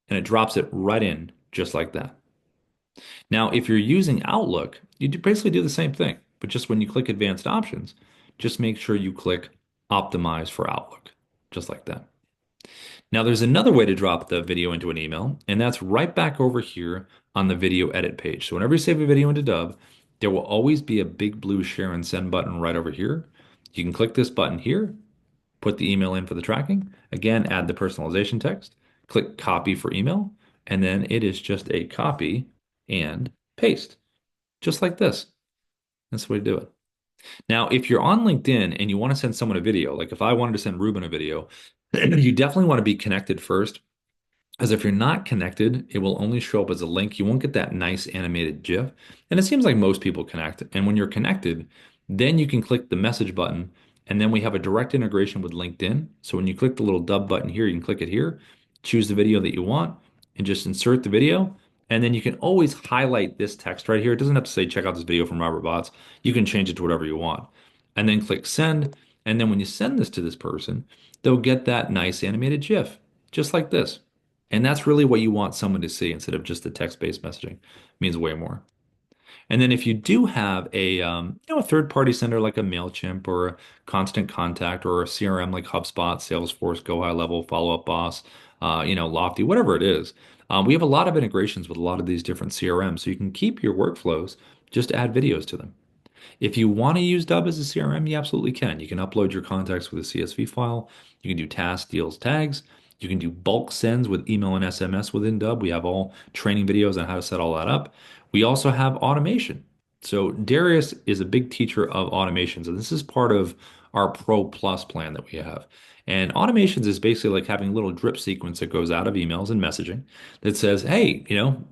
and it drops it right in just like that. Now, if you're using Outlook, you basically do the same thing, but just when you click Advanced Options, just make sure you click Optimize for Outlook, just like that. Now, there's another way to drop the video into an email, and that's right back over here on the video edit page. So whenever you save a video into Dubb, there will always be a big blue share and send button right over here. You can click this button here, put the email in for the tracking. Again, add the personalization text, click copy for email, and then it is just a copy and paste, just like this. That's the way to do it. Now, if you're on LinkedIn and you want to send someone a video, like if I wanted to send Ruben a video, you definitely want to be connected first. As if you're not connected, it will only show up as a link. You won't get that nice animated GIF. And it seems like most people connect. And when you're connected, then you can click the message button. And then we have a direct integration with LinkedIn. So when you click the little Dubb button here, you can click it here, choose the video that you want, and just insert the video. And then you can always highlight this text right here. It doesn't have to say, check out this video from Robert Bots. You can change it to whatever you want. And then click send. And then when you send this to this person, they'll get that nice animated GIF, just like this. And that's really what you want someone to see instead of just the text-based messaging. It means way more. And then if you do have a third-party sender like a Mailchimp or a Constant Contact or a CRM like HubSpot, Salesforce, Go High Level, Follow Up Boss, Lofty, whatever it is, we have a lot of integrations with a lot of these different CRMs, so you can keep your workflows, just add videos to them. If you want to use Dubb as a CRM, you absolutely can. You can upload your contacts with a CSV file. You can do tasks, deals, tags. You can do bulk sends with email and SMS within Dubb. We have all training videos on how to set all that up. We also have automation. So Darius is a big teacher of automations, and this is part of our Pro Plus plan that we have. And automations is basically like having a little drip sequence that goes out of emails and messaging that says, hey,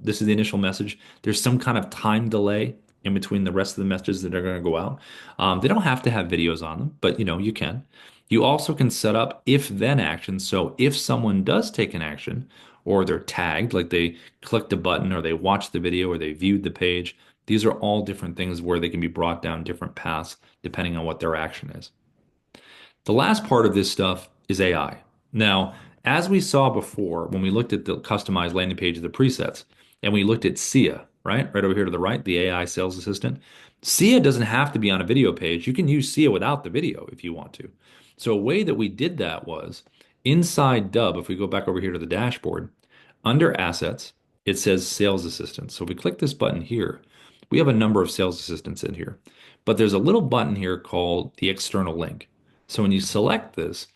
this is the initial message. There's some kind of time delay in between the rest of the messages that are going to go out. They don't have to have videos on them, but you can. You also can set up if then actions. So if someone does take an action or they're tagged, like they clicked a button or they watched the video or they viewed the page, these are all different things where they can be brought down different paths depending on what their action is. The last part of this stuff is AI. Now, as we saw before, when we looked at the customized landing page of the presets, and we looked at SIA, right? Right over here to the right, the AI sales assistant. SIA doesn't have to be on a video page. You can use SIA without the video if you want to. So a way that we did that was inside Dubb, if we go back over here to the dashboard, under assets, it says sales assistant. So if we click this button here, we have a number of sales assistants in here. But there's a little button here called the external link. So when you select this,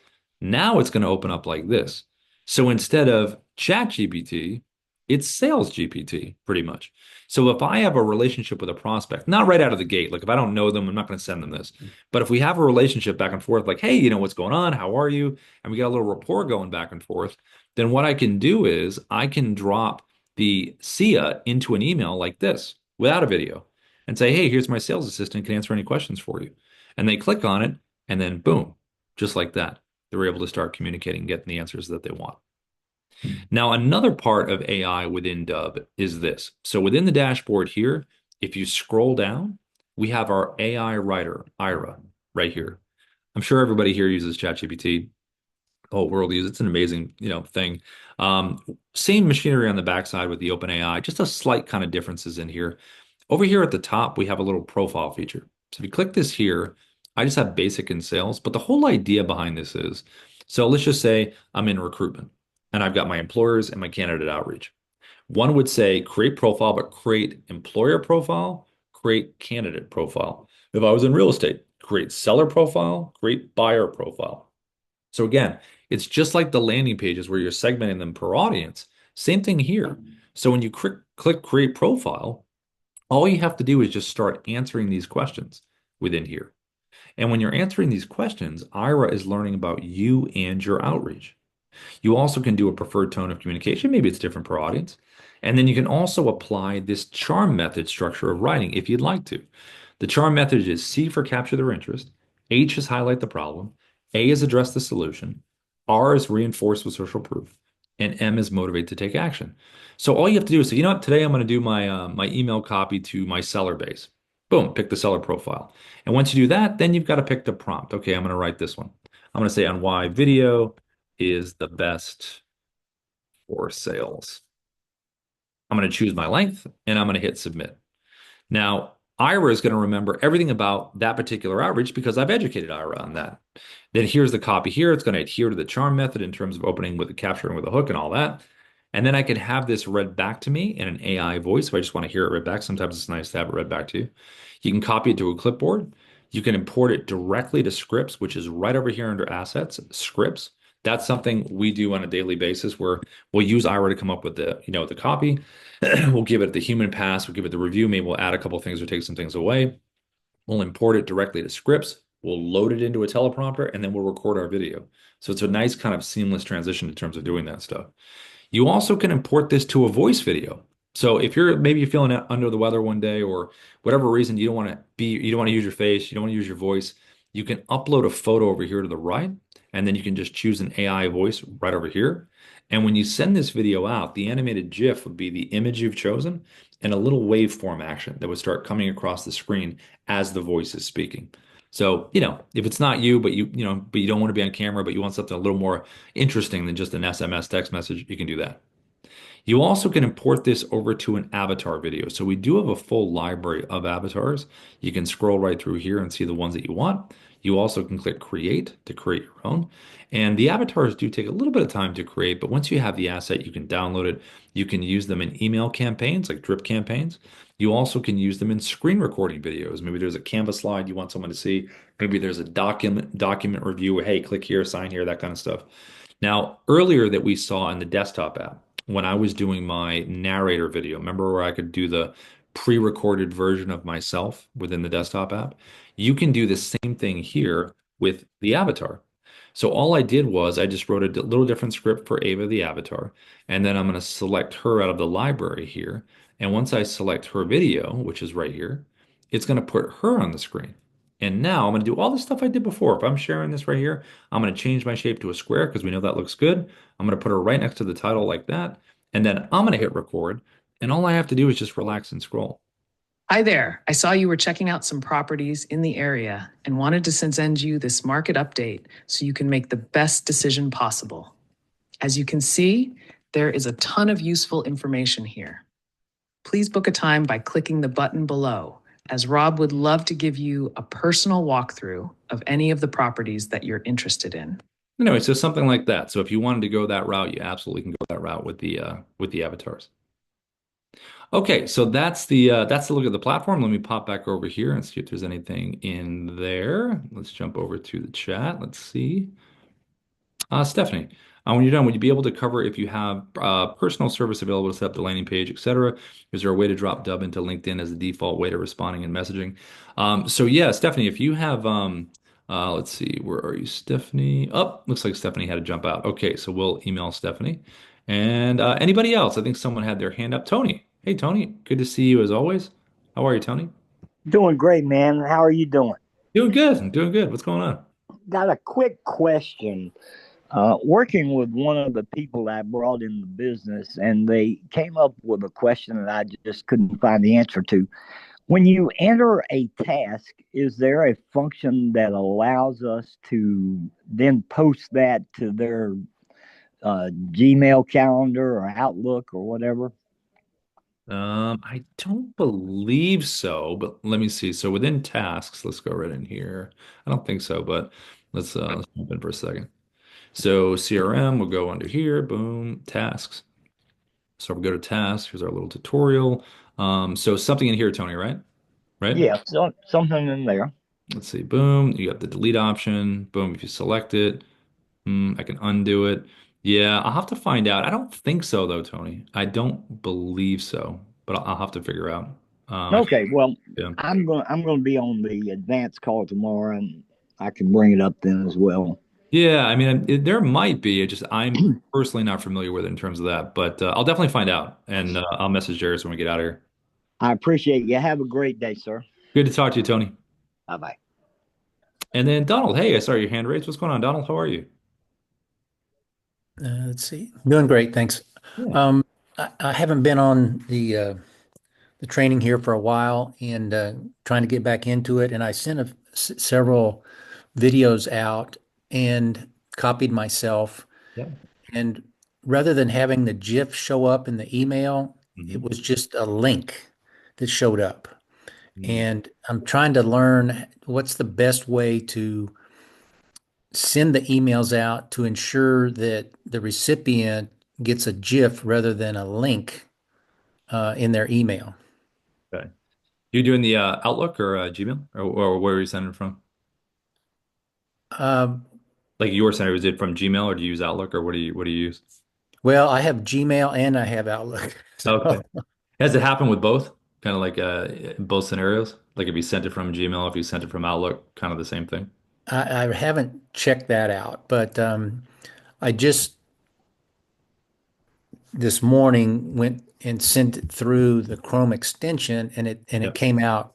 now it's going to open up like this. So instead of ChatGPT, it's Sales GPT, pretty much. So if I have a relationship with a prospect, not right out of the gate, like if I don't know them, I'm not going to send them this. But if we have a relationship back and forth, like, hey, what's going on? How are you? And we got a little rapport going back and forth, then what I can do is I can drop the SIA into an email like this without a video and say, hey, here's my sales assistant, can answer any questions for you. And they click on it, and then boom, just like that, they're able to start communicating, getting the answers that they want. Now, another part of AI within Dubb is this. So within the dashboard here, if you scroll down, we have our AI writer, Ira, right here. I'm sure everybody here uses ChatGPT. The whole world uses it. It's an amazing, thing. Same machinery on the backside with the OpenAI, just a slight kind of differences in here. Over here at the top, we have a little profile feature. So if you click this here, I just have basic and sales, but the whole idea behind this is, so let's just say I'm in recruitment and I've got my employers and my candidate outreach. One would say create profile, but create employer profile, create candidate profile. If I was in real estate, create seller profile, create buyer profile. So again, it's just like the landing pages where you're segmenting them per audience. Same thing here. So when you click create profile, all you have to do is just start answering these questions within here. And when you're answering these questions, Ira is learning about you and your outreach. You also can do a preferred tone of communication. Maybe it's different per audience. And then you can also apply this charm method structure of writing if you'd like to. The charm method is C for capture their interest, H is highlight the problem, A is address the solution, R is reinforce with social proof, and M is motivate to take action. So all you have to do is say, you know what, today I'm going to do my email copy to my seller base. Boom, pick the seller profile. And once you do that, then you've got to pick the prompt. Okay, I'm going to write this one. I'm going to say on why video is the best for sales. I'm going to choose my length and I'm going to hit submit. Now, Ira is going to remember everything about that particular outreach because I've educated Ira on that. Then here's the copy here. It's going to adhere to the charm method in terms of opening with the capturing with a hook and all that. And then I can have this read back to me in an AI voice if I just want to hear it read back. Sometimes it's nice to have it read back to you. You can copy it to a clipboard. You can import it directly to scripts, which is right over here under assets, scripts. That's something we do on a daily basis where we'll use Ira to come up with the copy. We'll give it the human pass. We'll give it the review. Maybe we'll add a couple things or take some things away. We'll import it directly to scripts. We'll load it into a teleprompter, and then we'll record our video. So it's a nice kind of seamless transition in terms of doing that stuff. You also can import this to a voice video. So if you're feeling under the weather one day or whatever reason you don't want to use your face, you don't want to use your voice, you can upload a photo over here to the right, and then you can just choose an AI voice right over here. And when you send this video out, the animated GIF would be the image you've chosen and a little waveform action that would start coming across the screen as the voice is speaking. So, if it's not you, but you don't want to be on camera, but you want something a little more interesting than just an SMS text message, you can do that. You also can import this over to an avatar video. So we do have a full library of avatars. You can scroll right through here and see the ones that you want. You also can click create to create your own. And the avatars do take a little bit of time to create, but once you have the asset, you can download it. You can use them in email campaigns, like drip campaigns. You also can use them in screen recording videos. Maybe there's a Canvas slide you want someone to see. Maybe there's a document review where, hey, click here, sign here, that kind of stuff. Now, earlier that we saw in the desktop app, when I was doing my narrator video, remember where I could do the pre-recorded version of myself within the desktop app? You can do the same thing here with the avatar. So all I did was I just wrote a little different script for Ava, the avatar, and then I'm going to select her out of the library here. And once I select her video, which is right here, it's going to put her on the screen. And now I'm going to do all the stuff I did before. If I'm sharing this right here, I'm going to change my shape to a square because we know that looks good. I'm going to put her right next to the title like that. And then I'm going to hit record. And all I have to do is just relax and scroll. Hi there. I saw you were checking out some properties in the area and wanted to send you this market update so you can make the best decision possible. As you can see, there is a ton of useful information here. Please book a time by clicking the button below, as Rob would love to give you a personal walkthrough of any of the properties that you're interested in. Anyway, so something like that. So if you wanted to go that route, you absolutely can go that route with the avatars. Okay, so that's the look at the platform. Let me pop back over here and see if there's anything in there. Let's jump over to the chat. Let's see. Stephanie, when you're done, would you be able to cover if you have personal service available to set up the landing page, etc.? Is there a way to drop Dubb into LinkedIn as the default way to responding and messaging? So yeah, Stephanie, if you have, let's see, where are you, Stephanie? Oh, looks like Stephanie had to jump out. Okay, so we'll email Stephanie. And anybody else? I think someone had their hand up. Tony. Hey, Tony, good to see you as always. How are you, Tony? Doing great, man. How are you doing? Doing good. I'm doing good. What's going on? Got a quick question. Working with one of the people I brought in the business, and they came up with a question that I just couldn't find the answer to. When you enter a task, is there a function that allows us to then post that to their Gmail calendar or Outlook or whatever? I don't believe so, but let me see. So within tasks, let's go right in here. I don't think so, but let's jump in for a second. So CRM, we'll go under here, boom, tasks. So we'll go to tasks. Here's our little tutorial. So something in here, Tony, right? right? Yeah, something in there. Let's see. Boom. You got the delete option. Boom. If you select it, I can undo it. Yeah, I'll have to find out. I don't think so though, Tony. I don't believe so, but I'll have to figure out. I can, Okay, well, yeah. I'm gonna be on the advanced call tomorrow, and I can bring it up then as well. Yeah, I mean, there might be. It just I'm personally not familiar with it in terms of that, but I'll definitely find out, and I'll message Jairus when we get out of here. I appreciate you. Have a great day, sir. Good to talk to you, Tony. Bye bye. And then Donald, hey, I saw your hand raised. What's going on, Donald? How are you? Let's see. Doing great, thanks. Yeah. I haven't been on the training here for a while and trying to get back into it. And I sent several videos out and copied myself. Yeah. And rather than having the GIF show up in the email, it Hmm. was just a link that showed up. Mm. And I'm trying to learn what's the best way to send the emails out to ensure that the recipient gets a GIF rather than a link in their email. Okay. You doing the Outlook or Gmail, or where are you sending it from? Um, Like your center, is it from Gmail or do you use Outlook or what do you use? well, I have Gmail and I have Outlook. Okay. So Has it happened with both? Kind of like in both scenarios? Like if you sent it from Gmail, if you sent it from Outlook, kind of the same thing? I haven't checked that out, but I just this morning went and sent it through the Chrome extension and Yeah. it came out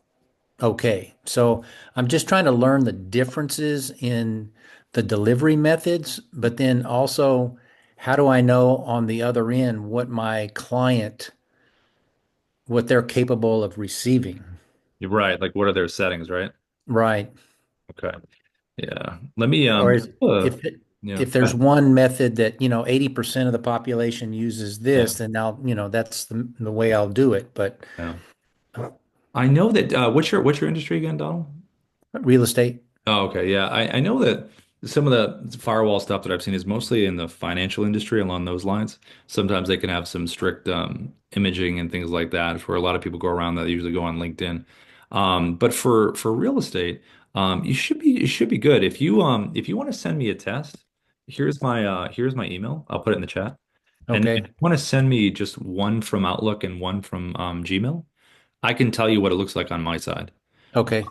okay. So I'm just trying to learn the differences in the delivery methods, but then also how do I know on the other end what my client, what they're capable of receiving? You're right. Like what are their settings, right? Right. Okay. Yeah. Let me Or is if yeah. if there's one method that, 80% of the population uses Yeah. this, then now, that's the way I'll do it. But Yeah. I know that what's your industry again, Donald? real estate, Oh, okay. Yeah. I know that some of the firewall stuff that I've seen is mostly in the financial industry along those lines. Sometimes they can have some strict imaging and things like that where a lot of people go around that. They usually go on LinkedIn. But for real estate, you should be good. If you want to send me a test, here's my email. I'll put it in the chat. And if okay, you want to send me just one from Outlook and one from Gmail, I can tell you what it looks like on my side. okay,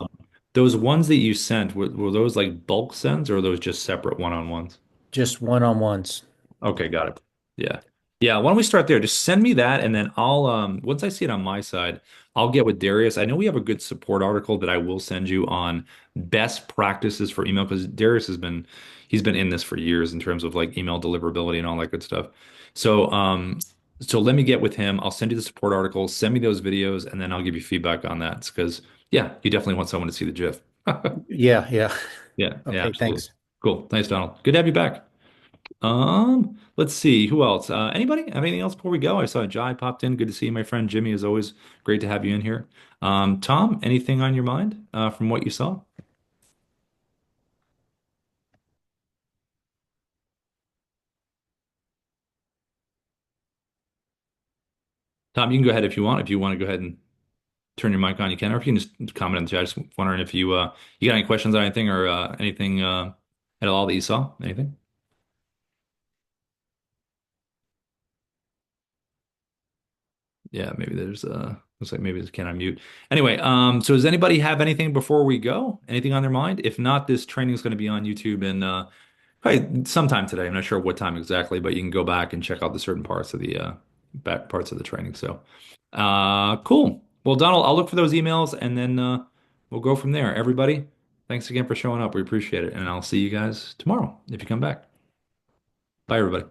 Those ones that you sent, were those like bulk sends or were those just separate one-on-ones? just one-on-ones. Okay, got it. Yeah. Yeah, why don't we start there? Just send me that and then I'll once I see it on my side, I'll get with Darius. I know we have a good support article that I will send you on best practices for email because Darius he's been in this for years in terms of like email deliverability and all that good stuff. So let me get with him. I'll send you the support article, send me those videos, and then I'll give you feedback on that. Because yeah, you definitely want someone to see the GIF. Yeah, yeah. Yeah, yeah, Okay, absolutely. thanks. Cool. Thanks, Donald. Good to have you back. Let's see. Who else? Anybody have anything else before we go? I saw Jai popped in. Good to see you, my friend Jimmy. Is always great to have you in here. Tom, anything on your mind from what you saw? Tom, you can go ahead if you want. If you want to go ahead and turn your mic on, you can, or if you can just comment in the chat. Just wondering if you got any questions on anything or anything at all that you saw. Anything? Yeah, maybe there's looks like maybe this can unmute. Anyway, so does anybody have anything before we go? Anything on their mind? If not, this training is going to be on YouTube and probably sometime today. I'm not sure what time exactly, but you can go back and check out the certain parts of the back parts of the training. So, cool. Well, Donald, I'll look for those emails and then we'll go from there. Everybody, thanks again for showing up. We appreciate it, and I'll see you guys tomorrow if you come back. Bye, everybody.